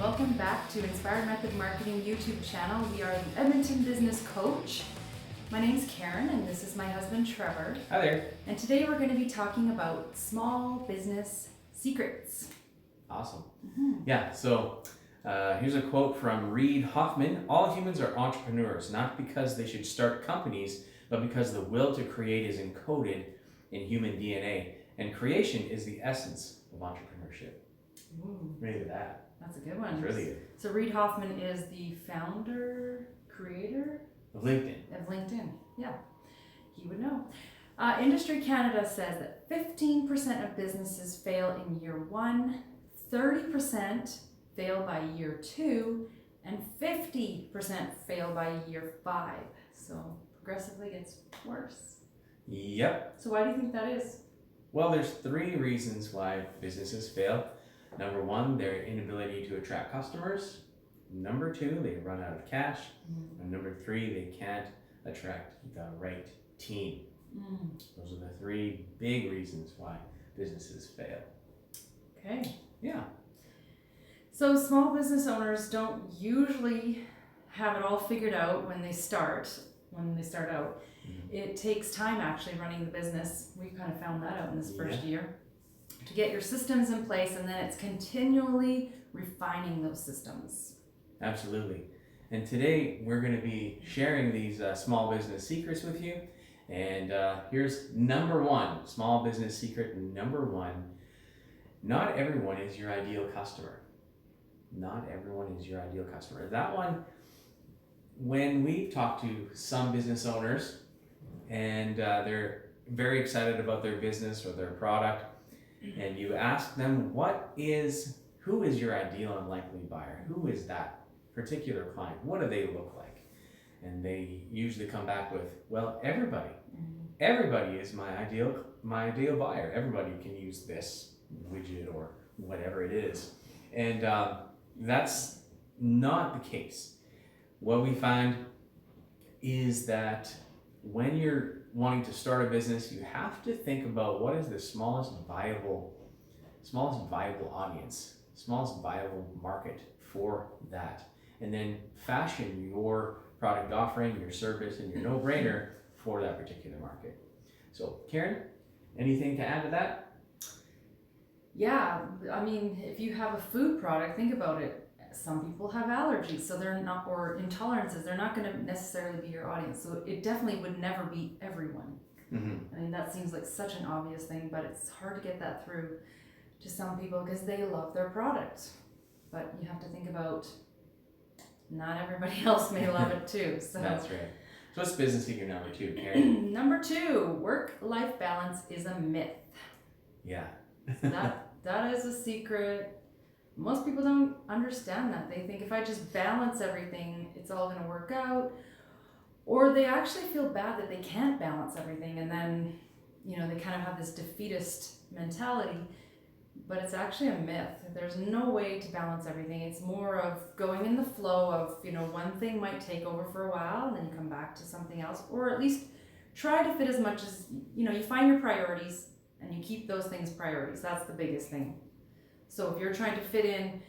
welcome back to Inspired Method Marketing YouTube channel. We are the Edmonton Business Coach. My name's Karen and this is my husband Trevor. Hi there. And today we're going to be talking about small business secrets. Awesome. Yeah, so here's a quote from Reid Hoffman. All humans are entrepreneurs, not because they should start companies, but because the will to create is encoded in human DNA. And creation is the essence of entrepreneurship. Ooh, Ready with that? that's a good one. It's really good. So Reid Hoffman is the founder, creator Of LinkedIn. of LinkedIn. Yeah, he would know. Industry Canada says that 15% of businesses fail in year 1, 30% fail by year 2, and 50% fail by year 5. So progressively gets worse. Yep. So why do you think that is? Well, there's 3 reasons why businesses fail. Number 1, their inability to attract customers. Number 2, they run out of cash. And number 3, they can't attract the right team. Those are the 3 big reasons why businesses fail. Okay. Yeah. So small business owners don't usually have it all figured out when they start out. It takes time actually running the business. We kind of found that out in this first year. To get your systems in place, and then it's continually refining those systems. Absolutely. And today we're going to be sharing these small business secrets with you. And here's number 1, small business secret number 1. Not everyone is your ideal customer. Not everyone is your ideal customer. That one, when we talk to some business owners and they're very excited about their business or their product, and you ask them, who is your ideal and likely buyer? Who is that particular client? What do they look like? And they usually come back with, well, everybody. Everybody is my ideal buyer. Everybody can use this widget or whatever it is. And that's not the case. What we find is that when you're wanting to start a business, you have to think about what is the smallest viable audience, smallest viable market for that. And then fashion your product offering, your service, and your no-brainer for that particular market. So Karen, anything to add to that? Yeah, I mean, if you have a food product, think about it. Some people have allergies, so they're not, or intolerances, they're not going to necessarily be your audience. So it definitely would never be everyone. I mean, that seems like such an obvious thing, but it's hard to get that through to some people because they love their product. But you have to think about not everybody else may love it too. So That's right. So what's business secret number 2, Karen? Number 2, work-life balance is a myth. Yeah. That is a secret. Most people don't understand that. They think if I just balance everything, it's all going to work out. Or they actually feel bad that they can't balance everything. And then, they kind of have this defeatist mentality. But it's actually a myth. There's no way to balance everything. It's more of going in the flow of, one thing might take over for a while and then you come back to something else. Or at least try to fit as much as, you find your priorities and you keep those things priorities. That's the biggest thing. So if you're trying to fit in,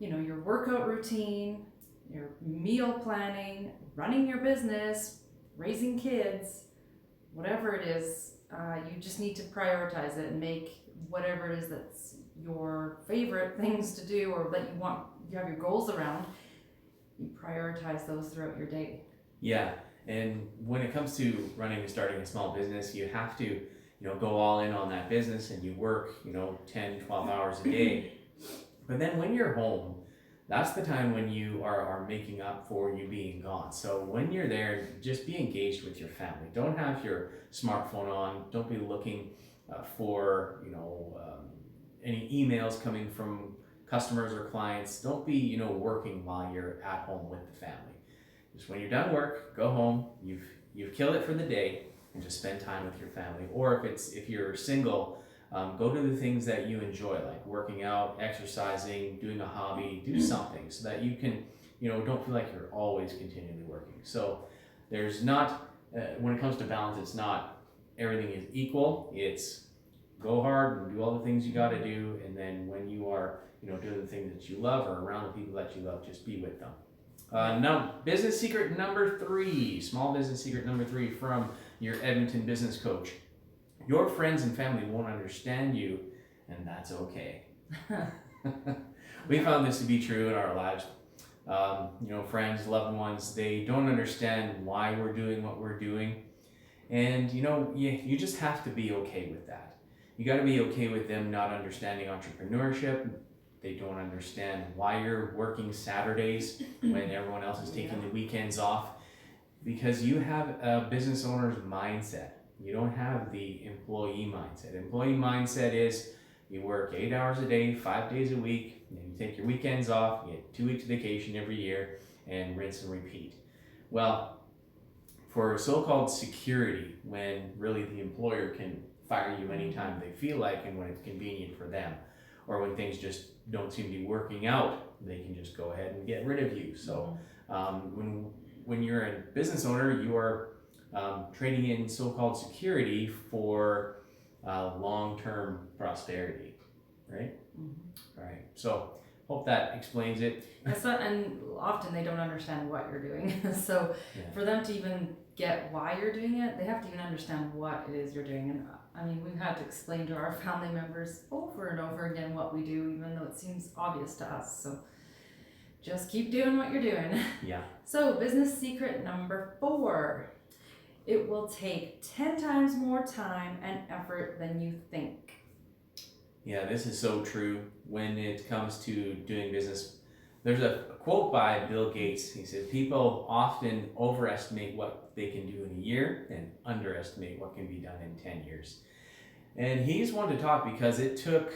your workout routine, your meal planning, running your business, raising kids, whatever it is, you just need to prioritize it and make whatever it is that's your favorite things to do or that you have your goals around, you prioritize those throughout your day. Yeah, and when it comes to running and starting a small business, you have to go all in on that business and you work, 10, 12 hours a day. But then when you're home, that's the time when you are making up for you being gone. So when you're there, just be engaged with your family. Don't have your smartphone on. Don't be looking for, any emails coming from customers or clients. Don't be, working while you're at home with the family. Just when you're done work, go home. You've killed it for the day. And just spend time with your family. Or if you're single, go to the things that you enjoy, like working out, exercising, doing a hobby, do something so that you can, don't feel like you're always continually working. So there's not, when it comes to balance, it's not everything is equal. It's go hard and do all the things you got to do, and then when you are, doing the things that you love or around the people that you love, just be with them. Now, business secret number 3, small business secret number 3 from your Edmonton business coach. Your friends and family won't understand you, and that's okay. We found this to be true in our lives. Friends, loved ones, they don't understand why we're doing what we're doing. And, you just have to be okay with that. You got to be okay with them not understanding entrepreneurship. They don't understand why you're working Saturdays when everyone else is taking the weekends off, because you have a business owner's mindset. You don't have the employee mindset. Employee mindset is you work 8 hours a day, 5 days a week, and you take your weekends off, you get 2 weeks vacation every year, and rinse and repeat. Well, for so-called security, when really the employer can fire you anytime they feel like and when it's convenient for them, or when things just don't seem to be working out, they can just go ahead and get rid of you. So when you're a business owner, you are trading in so-called security for long-term prosperity, right? All right. So hope that explains it. And often they don't understand what you're doing. So for them to even get why you're doing it, they have to even understand what it is you're doing. And we've had to explain to our family members over and over again what we do, even though it seems obvious to us. So just keep doing what you're doing. Yeah. So business secret number 4, it will take 10 times more time and effort than you think. Yeah, this is so true when it comes to doing business. There's a quote by Bill Gates. He said, people often overestimate what they can do in a year and underestimate what can be done in 10 years. And he's one to talk because it took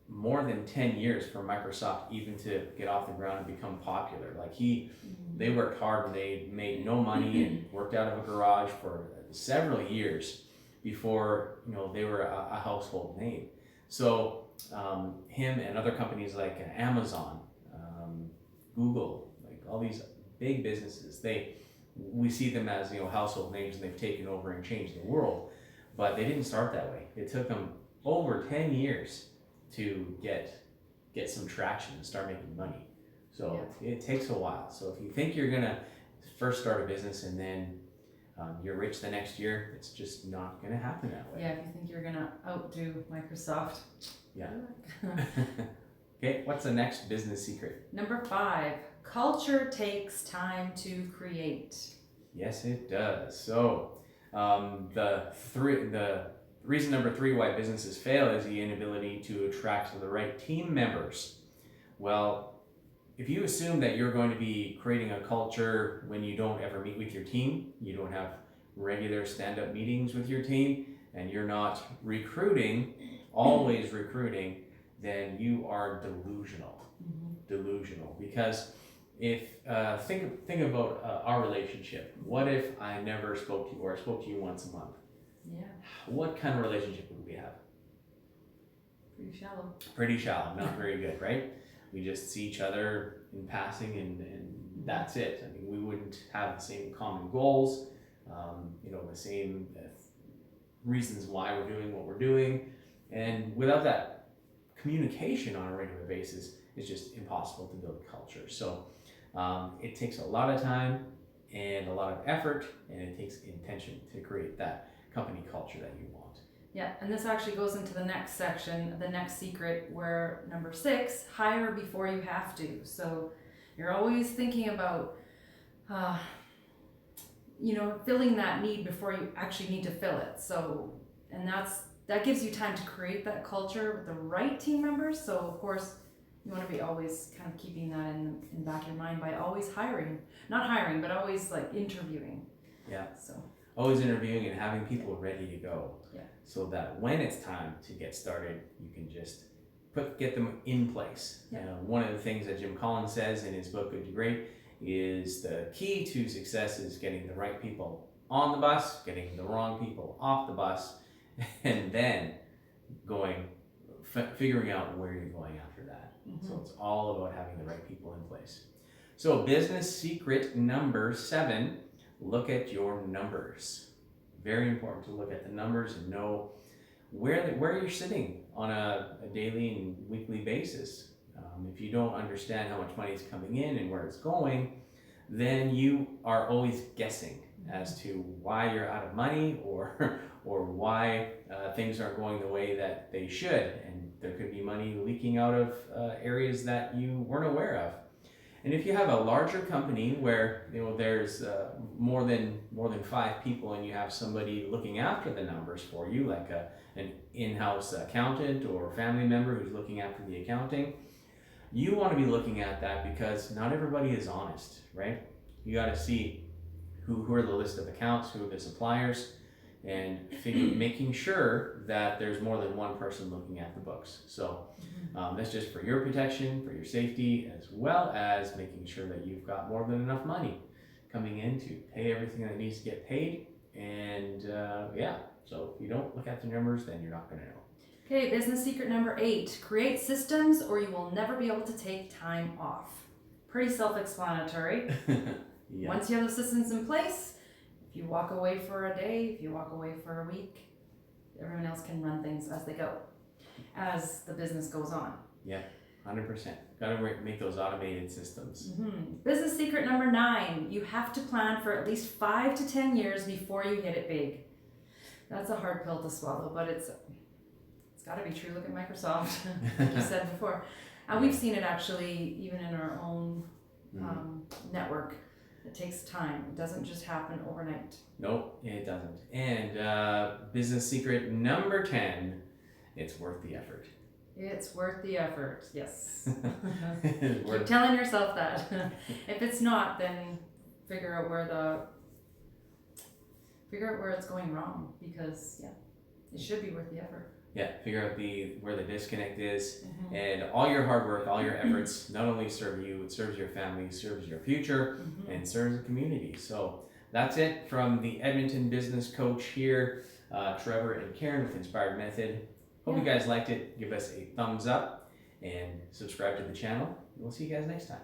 more than 10 years for Microsoft even to get off the ground and become popular. They worked hard and they made no money and worked out of a garage for several years before they were a household name. So him and other companies like Amazon, Google, like all these big businesses, we see them as household names, and they've taken over and changed the world. But they didn't start that way. It took them over 10 years to get some traction and start making money. So it takes a while. So if you think you're gonna first start a business and then you're rich the next year, it's just not gonna happen that way. Yeah, if you think you're gonna outdo Microsoft. Yeah. Okay, what's the next business secret? Number 5, culture takes time to create. Yes, it does. So the reason number 3 why businesses fail is the inability to attract the right team members. Well, if you assume that you're going to be creating a culture when you don't ever meet with your team, you don't have regular stand-up meetings with your team, and you're not always recruiting, then you are delusional. Delusional. Because if think about our relationship. What if I never spoke to you, or I spoke to you once a month? Yeah. What kind of relationship would we have? Pretty shallow. Pretty shallow. Not very good, right? We just see each other in passing, and that's it. We wouldn't have the same common goals, the same reasons why we're doing what we're doing, and without that communication on a regular basis, it's just impossible to build a culture. So it takes a lot of time and a lot of effort, and it takes intention to create that company culture that you want. Yeah, and this actually goes into the next section, the next secret, where number 6, hire before you have to. So you're always thinking about, filling that need before you actually need to fill it. So, and that gives you time to create that culture with the right team members. So of course, you want to be always kind of keeping that in the back of your mind by always not hiring, but always like interviewing. Yeah. So always interviewing and having people ready to go. Yeah. So that when it's time to get started, you can just get them in place. Yeah. One of the things that Jim Collins says in his book Good to Great is the key to success is getting the right people on the bus, getting the wrong people off the bus, and then figuring out where you're going after that. So it's all about having the right people in place. So business secret number 7, look at your numbers. Very important to look at the numbers and know where you're sitting on a daily and weekly basis. If you don't understand how much money is coming in and where it's going, then you are always guessing as to why you're out of money or or why things aren't going the way that they should, and there could be money leaking out of areas that you weren't aware of. And if you have a larger company where there's more than 5 people, and you have somebody looking after the numbers for you, like an in-house accountant or family member who's looking after the accounting, you want to be looking at that, because not everybody is honest, right? You got to see who are the list of accounts, who are the suppliers, and making sure that there's more than one person looking at the books. So that's just for your protection, for your safety, as well as making sure that you've got more than enough money coming in to pay everything that needs to get paid. And so if you don't look at the numbers, then you're not going to know. Okay, business secret number 8, create systems or you will never be able to take time off. Pretty self-explanatory. Yeah. Once you have the systems in place, if you walk away for a day, if you walk away for a week, everyone else can run things as they go, as the business goes on. Yeah, 100%. Got to make those automated systems. Business secret number 9, you have to plan for at least 5 to 10 years before you hit it big. That's a hard pill to swallow, but it's got to be true. Look at Microsoft, like you said before. And we've seen it actually even in our own network. It takes time. It doesn't just happen overnight. Nope, it doesn't. And business secret number 10, it's worth the effort. It's worth the effort, yes. Keep Keep telling yourself that. If it's not, then figure out where it's going wrong, because it should be worth the effort. Yeah, figure out where the disconnect is, and all your hard work, all your efforts not only serve you, it serves your family, serves your future, and serves the community. So that's it from the Edmonton business coach here, Trevor and Karen with Inspired Method. Hope you guys liked it. Give us a thumbs up and subscribe to the channel. We'll see you guys next time.